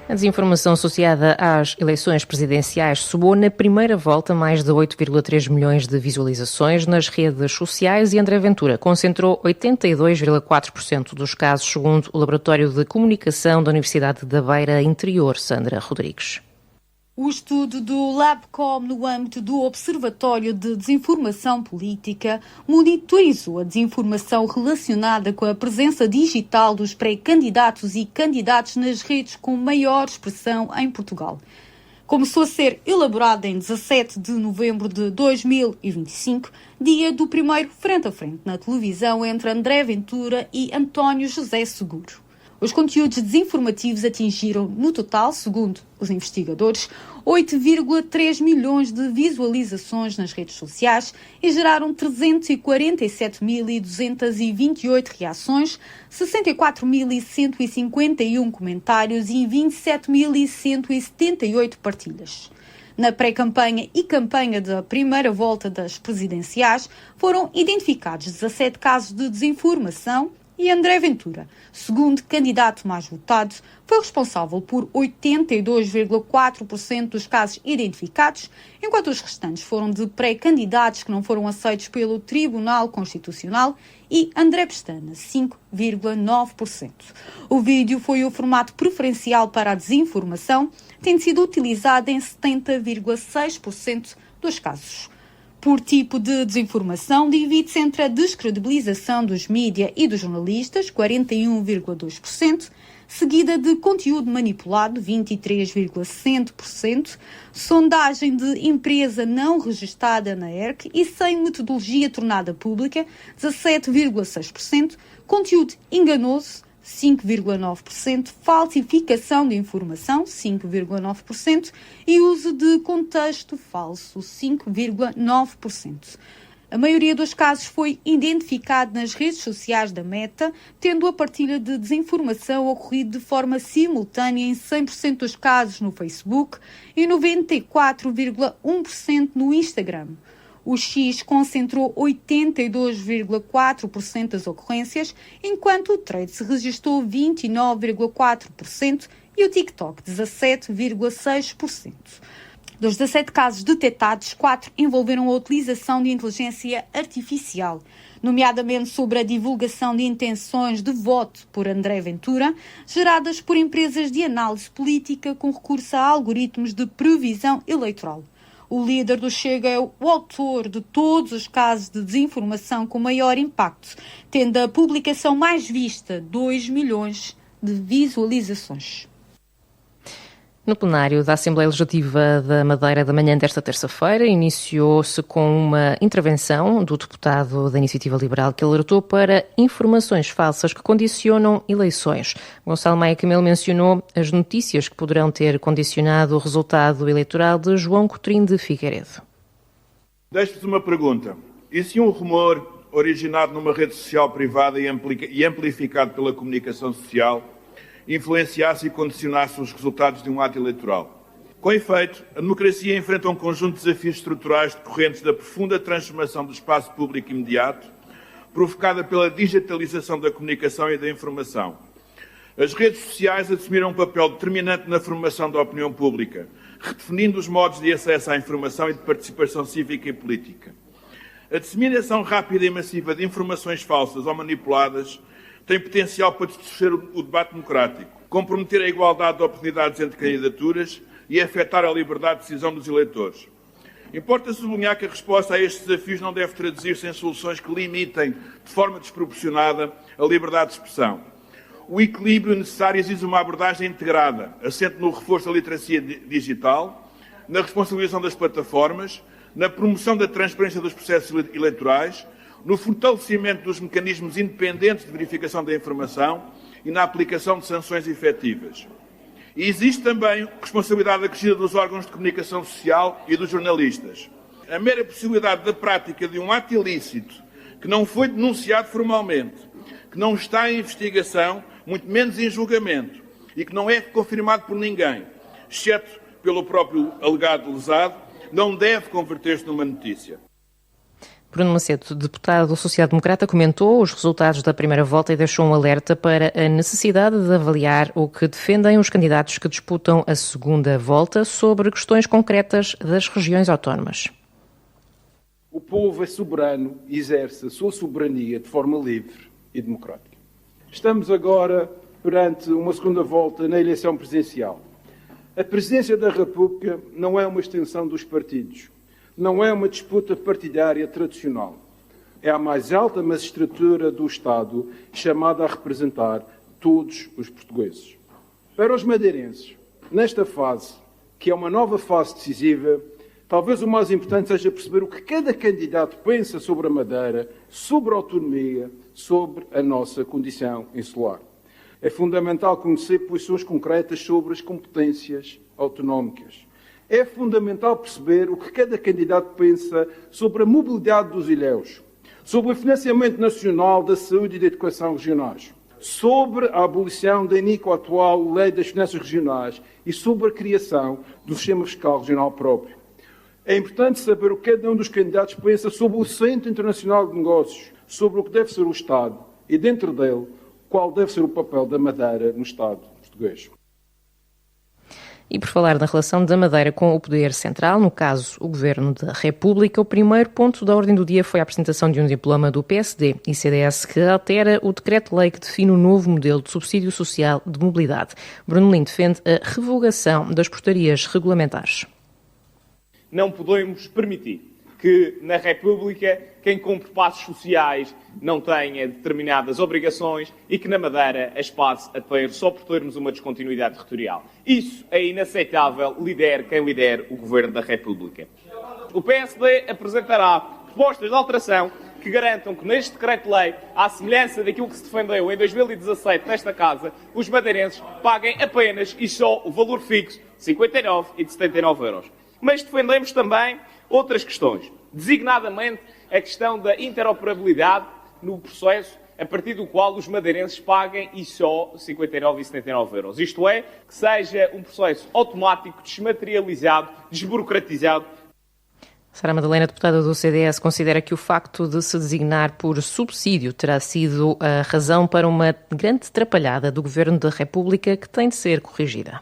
A desinformação associada às eleições presidenciais somou na primeira volta mais de 8,3 milhões de visualizações nas redes sociais e André Ventura concentrou 82,4% dos casos, segundo o Laboratório de Comunicação da Universidade da Beira Interior, Sandra Rodrigues. O estudo do LabCom no âmbito do Observatório de Desinformação Política monitorizou a desinformação relacionada com a presença digital dos pré-candidatos e candidatos nas redes com maior expressão em Portugal. Começou a ser elaborado em 17 de novembro de 2025, dia do primeiro frente a frente na televisão entre André Ventura e António José Seguro. Os conteúdos desinformativos atingiram, no total, segundo os investigadores, 8,3 milhões de visualizações nas redes sociais e geraram 347.228 reações, 64.151 comentários e 27.178 partilhas. Na pré-campanha e campanha da primeira volta das presidenciais, foram identificados 17 casos de desinformação, e André Ventura, segundo candidato mais votado, foi responsável por 82,4% dos casos identificados, enquanto os restantes foram de pré-candidatos que não foram aceitos pelo Tribunal Constitucional e André Pestana, 5,9%. O vídeo foi o formato preferencial para a desinformação, tendo sido utilizado em 70,6% dos casos. Por tipo de desinformação, divide-se entre a descredibilização dos mídia e dos jornalistas, 41,2%, seguida de conteúdo manipulado, 23,1%, sondagem de empresa não registada na ERC e sem metodologia tornada pública, 17,6%, conteúdo enganoso, 5,9%, falsificação de informação, 5,9% e uso de contexto falso, 5,9%. A maioria dos casos foi identificado nas redes sociais da Meta, tendo a partilha de desinformação ocorrido de forma simultânea em 100% dos casos no Facebook e 94,1% no Instagram. O X concentrou 82,4% das ocorrências, enquanto o Threads registrou 29,4% e o TikTok 17,6%. Dos 17 casos detectados, 4 envolveram a utilização de inteligência artificial, nomeadamente sobre a divulgação de intenções de voto por André Ventura, geradas por empresas de análise política com recurso a algoritmos de previsão eleitoral. O líder do Chega é o autor de todos os casos de desinformação com maior impacto, tendo a publicação mais vista 2 milhões de visualizações. No plenário da Assembleia Legislativa da Madeira da manhã desta terça-feira, iniciou-se com uma intervenção do deputado da Iniciativa Liberal que alertou para informações falsas que condicionam eleições. Gonçalo Maia Camelo mencionou as notícias que poderão ter condicionado o resultado eleitoral de João Coutinho de Figueiredo. Deixo-vos uma pergunta. E se um rumor originado numa rede social privada e amplificado pela comunicação social influenciasse e condicionasse os resultados de um ato eleitoral? Com efeito, a democracia enfrenta um conjunto de desafios estruturais decorrentes da profunda transformação do espaço público imediato, provocada pela digitalização da comunicação e da informação. As redes sociais assumiram um papel determinante na formação da opinião pública, redefinindo os modos de acesso à informação e de participação cívica e política. A disseminação rápida e massiva de informações falsas ou manipuladas tem potencial para distorcer o debate democrático, comprometer a igualdade de oportunidades entre candidaturas e afetar a liberdade de decisão dos eleitores. Importa sublinhar que a resposta a estes desafios não deve traduzir-se em soluções que limitem de forma desproporcionada a liberdade de expressão. O equilíbrio necessário exige uma abordagem integrada, assente no reforço da literacia digital, na responsabilização das plataformas, na promoção da transparência dos processos eleitorais, no fortalecimento dos mecanismos independentes de verificação da informação e na aplicação de sanções efetivas. E existe também responsabilidade acrescida dos órgãos de comunicação social e dos jornalistas. A mera possibilidade da prática de um ato ilícito que não foi denunciado formalmente, que não está em investigação, muito menos em julgamento, e que não é confirmado por ninguém, exceto pelo próprio alegado lesado, não deve converter-se numa notícia. Bruno Macedo, deputado social-democrata, comentou os resultados da primeira volta e deixou um alerta para a necessidade de avaliar o que defendem os candidatos que disputam a segunda volta sobre questões concretas das regiões autónomas. O povo é soberano e exerce a sua soberania de forma livre e democrática. Estamos agora perante uma segunda volta na eleição presidencial. A presidência da República não é uma extensão dos partidos. Não é uma disputa partidária tradicional. É a mais alta magistratura do Estado, chamada a representar todos os portugueses. Para os madeirenses, nesta fase, que é uma nova fase decisiva, talvez o mais importante seja perceber o que cada candidato pensa sobre a Madeira, sobre a autonomia, sobre a nossa condição insular. É fundamental conhecer posições concretas sobre as competências autonómicas. É fundamental perceber o que cada candidato pensa sobre a mobilidade dos ilhéus, sobre o financiamento nacional da saúde e da educação regionais, sobre a abolição da iníqua atual Lei das Finanças Regionais e sobre a criação do sistema fiscal regional próprio. É importante saber o que cada um dos candidatos pensa sobre o Centro Internacional de Negócios, sobre o que deve ser o Estado e, dentro dele, qual deve ser o papel da Madeira no Estado português. E por falar na relação da Madeira com o poder central, no caso o Governo da República, o primeiro ponto da ordem do dia foi a apresentação de um diploma do PSD e CDS que altera o decreto-lei que define o novo modelo de subsídio social de mobilidade. Bruno Lins defende a revogação das portarias regulamentares. Não podemos permitir que na República quem cumpre passos sociais não tenha determinadas obrigações e que na Madeira as passe a ter só por termos uma descontinuidade territorial. Isso é inaceitável, lidere quem lidere o Governo da República. O PSD apresentará propostas de alteração que garantam que neste decreto-lei, à semelhança daquilo que se defendeu em 2017 nesta Casa, os madeirenses paguem apenas e só o valor fixo de 59 e de 79 euros. Mas defendemos também outras questões, designadamente a questão da interoperabilidade no processo, a partir do qual os madeirenses paguem e só 59 e 79 euros. Isto é, que seja um processo automático, desmaterializado, desburocratizado. Sara Madalena, deputada do CDS, considera que o facto de se designar por subsídio terá sido a razão para uma grande atrapalhada do Governo da República que tem de ser corrigida.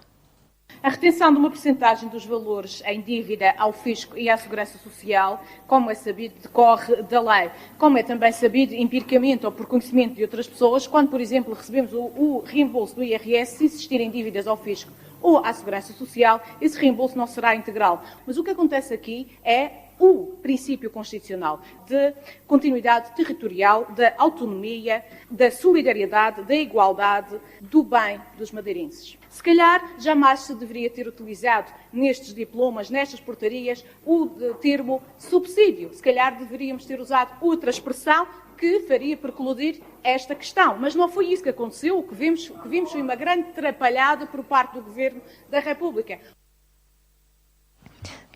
A retenção de uma percentagem dos valores em dívida ao Fisco e à Segurança Social, como é sabido, decorre da lei. Como é também sabido, empiricamente ou por conhecimento de outras pessoas, quando, por exemplo, recebemos o reembolso do IRS, se existirem dívidas ao Fisco ou à Segurança Social, esse reembolso não será integral. Mas o que acontece aqui é o princípio constitucional de continuidade territorial, da autonomia, da solidariedade, da igualdade, do bem dos madeirenses. Se calhar jamais se deveria ter utilizado nestes diplomas, nestas portarias, o termo subsídio. Se calhar deveríamos ter usado outra expressão que faria precludir esta questão. Mas não foi isso que aconteceu. O que vimos foi uma grande atrapalhada por parte do Governo da República.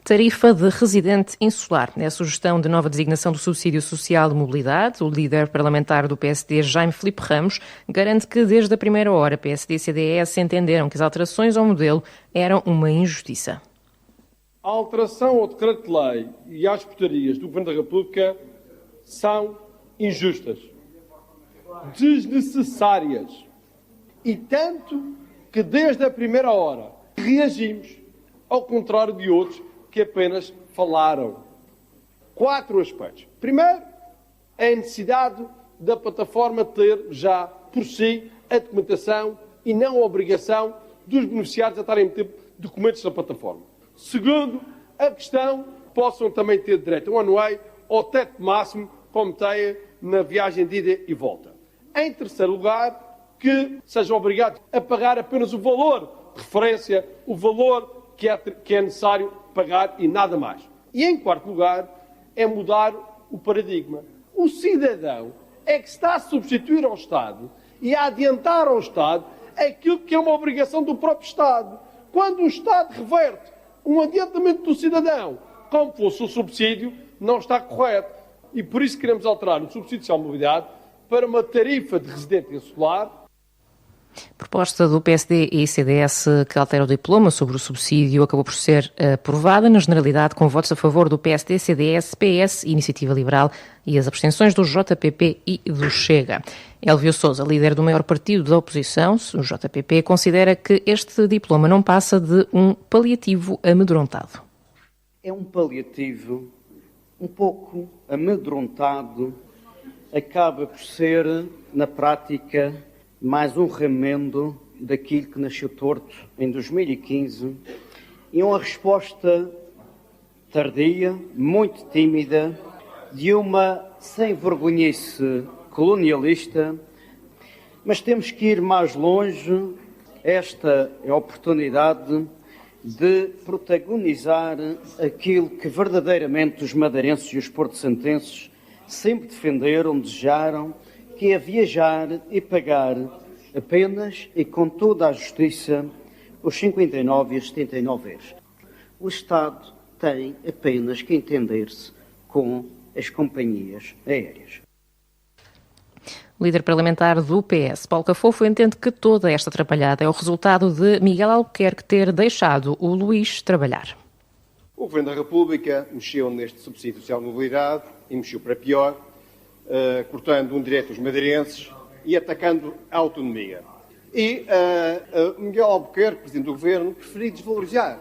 Tarifa de residente insular. É a sugestão de nova designação do subsídio social de mobilidade. O líder parlamentar do PSD, Jaime Filipe Ramos, garante que desde a primeira hora PSD e CDS entenderam que as alterações ao modelo eram uma injustiça. A alteração ao decreto-lei e às portarias do Governo da República são injustas, desnecessárias e tanto que desde a primeira hora reagimos, ao contrário de outros que apenas falaram. 4 aspectos. Primeiro, a necessidade da plataforma ter já, por si, a documentação e não a obrigação dos beneficiários a estarem a meter documentos na plataforma. Segundo, a questão possam também ter direito a um one-way ou teto máximo, como têm na viagem de ida e volta. Em terceiro lugar, que sejam obrigados a pagar apenas o valor de referência, o valor que é necessário pagar e nada mais. E em quarto lugar, é mudar o paradigma. O cidadão é que está a substituir ao Estado e a adiantar ao Estado aquilo que é uma obrigação do próprio Estado. Quando o Estado reverte um adiantamento do cidadão como fosse um subsídio, não está correto. E por isso queremos alterar o subsídio social de mobilidade para uma tarifa de residente insular. Proposta do PSD e CDS que altera o diploma sobre o subsídio acabou por ser aprovada, na generalidade, com votos a favor do PSD, CDS, PS, Iniciativa Liberal e as abstenções do JPP e do Chega. Elvio Sousa, líder do maior partido da oposição, o JPP, considera que este diploma não passa de um paliativo amedrontado. É um paliativo um pouco amedrontado, acaba por ser, na prática, mais um remendo daquilo que nasceu torto em 2015 e uma resposta tardia, muito tímida, de uma sem-vergonhice colonialista, mas temos que ir mais longe. Esta é a oportunidade de protagonizar aquilo que verdadeiramente os madeirenses e os porto-santenses sempre defenderam, desejaram, que é viajar e pagar apenas e com toda a justiça os 59 e os 79 euros. O Estado tem apenas que entender-se com as companhias aéreas. O líder parlamentar do PS, Paulo Cafofo, entende que toda esta atrapalhada é o resultado de Miguel Albuquerque ter deixado o Luís trabalhar. O Governo da República mexeu neste subsídio social de mobilidade e mexeu para pior, cortando um direito aos madeirenses e atacando a autonomia. E Miguel Albuquerque, Presidente do Governo, preferiu desvalorizar.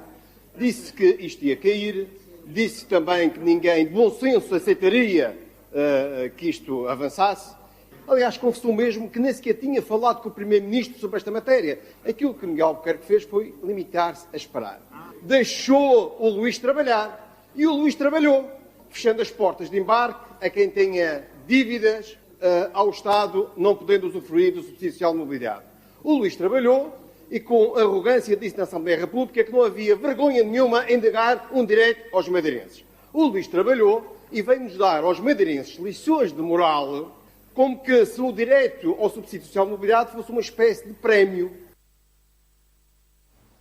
Disse que isto ia cair, disse também que ninguém de bom senso aceitaria que isto avançasse. Aliás, confessou mesmo que nem sequer tinha falado com o Primeiro-Ministro sobre esta matéria. Aquilo que Miguel Albuquerque fez foi limitar-se a esperar. Deixou o Luís trabalhar e o Luís trabalhou, fechando as portas de embarque a quem tenha dívidas ao Estado, não podendo usufruir do subsídio social de mobilidade. O Luís trabalhou e com arrogância disse na Assembleia da República que não havia vergonha nenhuma em negar um direito aos madeirenses. O Luís trabalhou e veio-nos dar aos madeirenses lições de moral, como que se o direito ao subsídio social de mobilidade fosse uma espécie de prémio.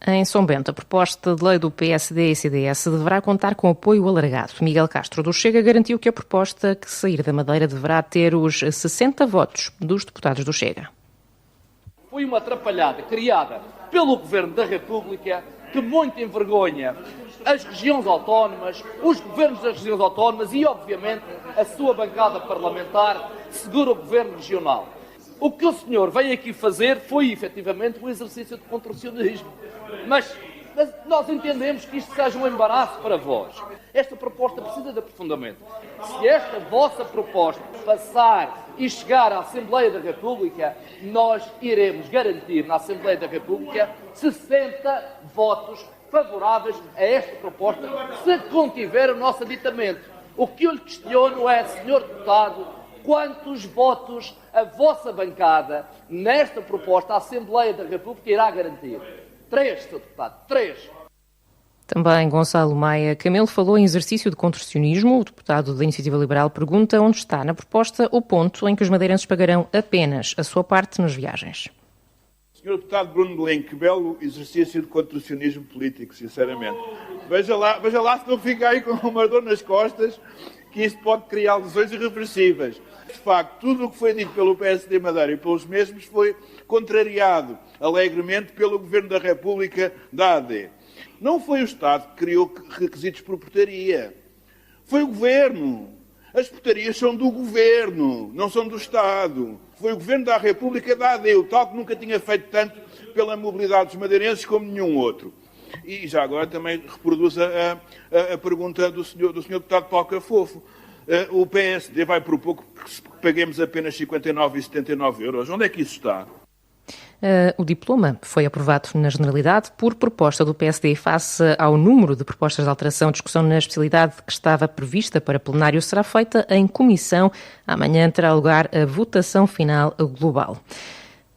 Em São Bento, a proposta de lei do PSD e CDS deverá contar com apoio alargado. Miguel Castro do Chega garantiu que a proposta que sair da Madeira deverá ter os 60 votos dos deputados do Chega. Foi uma atrapalhada criada pelo Governo da República que muito envergonha as regiões autónomas, os governos das regiões autónomas e, obviamente, a sua bancada parlamentar segura o Governo regional. O que o senhor veio aqui fazer foi, efetivamente, um exercício de contorcionismo. Mas nós entendemos que isto seja um embaraço para vós. Esta proposta precisa de aprofundamento. Se esta vossa proposta passar e chegar à Assembleia da República, nós iremos garantir na Assembleia da República 60 votos favoráveis a esta proposta, se contiver o nosso aditamento. O que eu lhe questiono é, senhor deputado, quantos votos a vossa bancada nesta proposta a Assembleia da República irá garantir? 3, senhor deputado, 3. Também Gonçalo Maia Camelo falou em exercício de contorcionismo. O deputado da Iniciativa Liberal pergunta onde está na proposta o ponto em que os madeirenses pagarão apenas a sua parte nas viagens. Sr. Deputado Bruno Belém, que belo exercício de contorcionismo político, sinceramente. Veja lá se não fica aí com uma dor nas costas, que isso pode criar lesões irreversíveis. De facto, tudo o que foi dito pelo PSD Madeira e pelos mesmos foi contrariado alegremente pelo Governo da República da AD. Não foi o Estado que criou requisitos por portaria. Foi o Governo. As portarias são do Governo, não são do Estado. Foi o Governo da República da AD, o tal que nunca tinha feito tanto pela mobilidade dos madeirenses como nenhum outro. E já agora também reproduz a pergunta do senhor deputado Paulo Cafofo. O PSD vai propor que paguemos apenas 59 e 79 euros. Onde é que isso está? O diploma foi aprovado na Generalidade por proposta do PSD. Face ao número de propostas de alteração, discussão na especialidade que estava prevista para plenário será feita em comissão. Amanhã terá lugar a votação final global.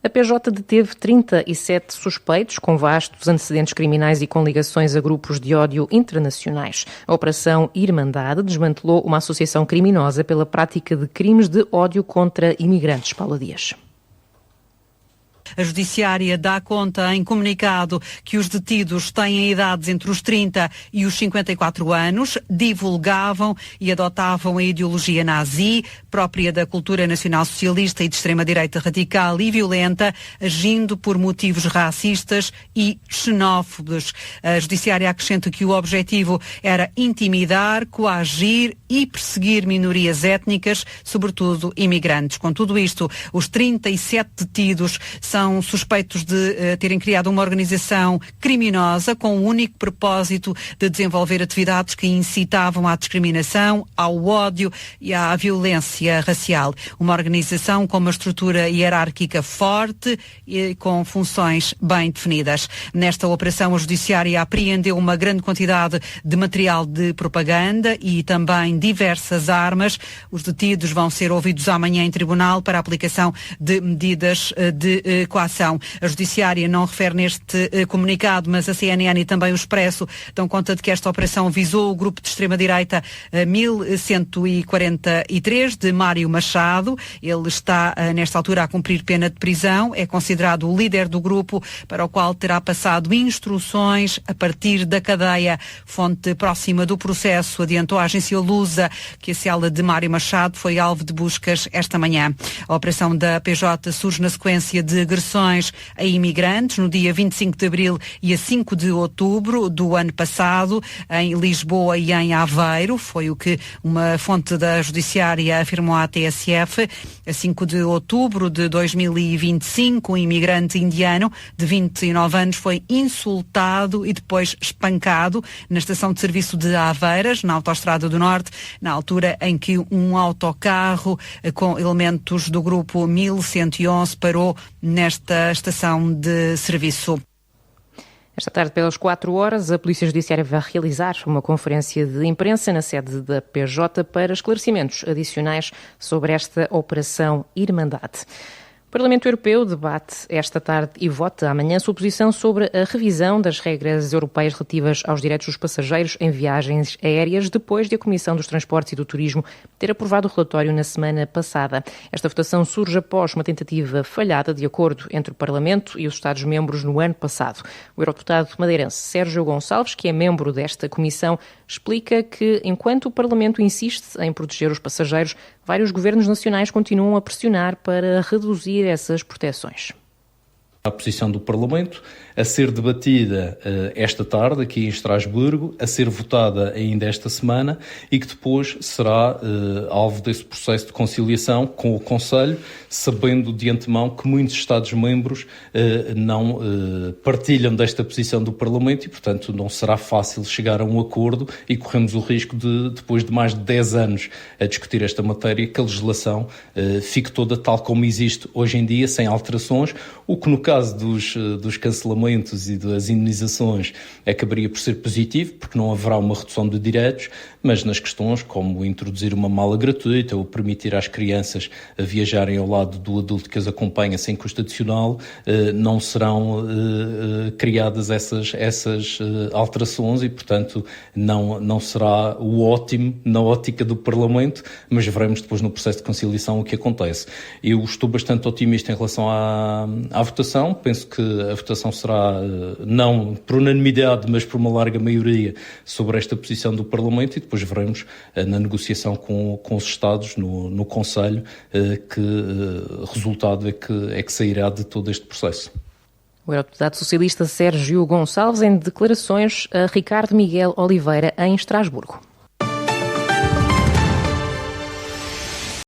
A PJ deteve 37 suspeitos com vastos antecedentes criminais e com ligações a grupos de ódio internacionais. A Operação Irmandade desmantelou uma associação criminosa pela prática de crimes de ódio contra imigrantes. Paula Dias. A Judiciária dá conta em comunicado que os detidos têm idades entre os 30 e os 54 anos, divulgavam e adotavam a ideologia nazi, própria da cultura nacional-socialista e de extrema-direita radical e violenta, agindo por motivos racistas e xenófobos. A Judiciária acrescenta que o objetivo era intimidar, coagir e perseguir minorias étnicas, sobretudo imigrantes. Com tudo isto, os 37 detidos são suspeitos de terem criado uma organização criminosa com o único propósito de desenvolver atividades que incitavam à discriminação, ao ódio e à violência racial. Uma organização com uma estrutura hierárquica forte e com funções bem definidas. Nesta operação, a Judiciária apreendeu uma grande quantidade de material de propaganda e também diversas armas. Os detidos vão ser ouvidos amanhã em tribunal para a aplicação de medidas de coação. A Judiciária não refere neste comunicado, mas a CNN e também o Expresso dão conta de que esta operação visou o grupo de extrema-direita 1143 de Mário Machado. Ele está, nesta altura, a cumprir pena de prisão. É considerado o líder do grupo, para o qual terá passado instruções a partir da cadeia. Fonte próxima do processo adiantou à agência Lusa que a cela de Mário Machado foi alvo de buscas esta manhã. A operação da PJ surge na sequência de agressões a imigrantes no dia 25 de abril e a 5 de outubro do ano passado, em Lisboa e em Aveiro. Foi o que uma fonte da Judiciária afirmou à TSF. A 5 de outubro de 2025, um imigrante indiano de 29 anos foi insultado e depois espancado na estação de serviço de Aveiras, na Autoestrada do Norte, na altura em que um autocarro com elementos do grupo 1111 parou nesta estação de serviço. Esta tarde, pelas 4 horas, a Polícia Judiciária vai realizar uma conferência de imprensa na sede da PJ para esclarecimentos adicionais sobre esta Operação Irmandade. O Parlamento Europeu debate esta tarde e vota amanhã a sua posição sobre a revisão das regras europeias relativas aos direitos dos passageiros em viagens aéreas, depois de a Comissão dos Transportes e do Turismo ter aprovado o relatório na semana passada. Esta votação surge após uma tentativa falhada de acordo entre o Parlamento e os Estados-membros no ano passado. O eurodeputado madeirense Sérgio Gonçalves, que é membro desta comissão, explica que, enquanto o Parlamento insiste em proteger os passageiros, vários governos nacionais continuam a pressionar para reduzir essas proteções. A posição do Parlamento a ser debatida esta tarde aqui em Estrasburgo, a ser votada ainda esta semana e que depois será alvo desse processo de conciliação com o Conselho, sabendo de antemão que muitos Estados-membros não partilham desta posição do Parlamento e, portanto, não será fácil chegar a um acordo e corremos o risco de, depois de mais de 10 anos a discutir esta matéria, que a legislação fique toda tal como existe hoje em dia, sem alterações, o que no caso dos cancelamentos e das indenizações acabaria por ser positivo, porque não haverá uma redução de direitos, mas nas questões como introduzir uma mala gratuita ou permitir às crianças a viajarem ao lado do adulto que as acompanha sem custo adicional, não serão criadas essas alterações e, portanto, não será o ótimo na ótica do Parlamento, mas veremos depois no processo de conciliação o que acontece. Eu estou bastante otimista em relação à votação, penso que a votação será não por unanimidade, mas por uma larga maioria sobre esta posição do Parlamento e depois veremos na negociação com os Estados, no Conselho, que resultado é que sairá de todo este processo. O eurodeputado socialista Sérgio Gonçalves em declarações a Ricardo Miguel Oliveira em Estrasburgo.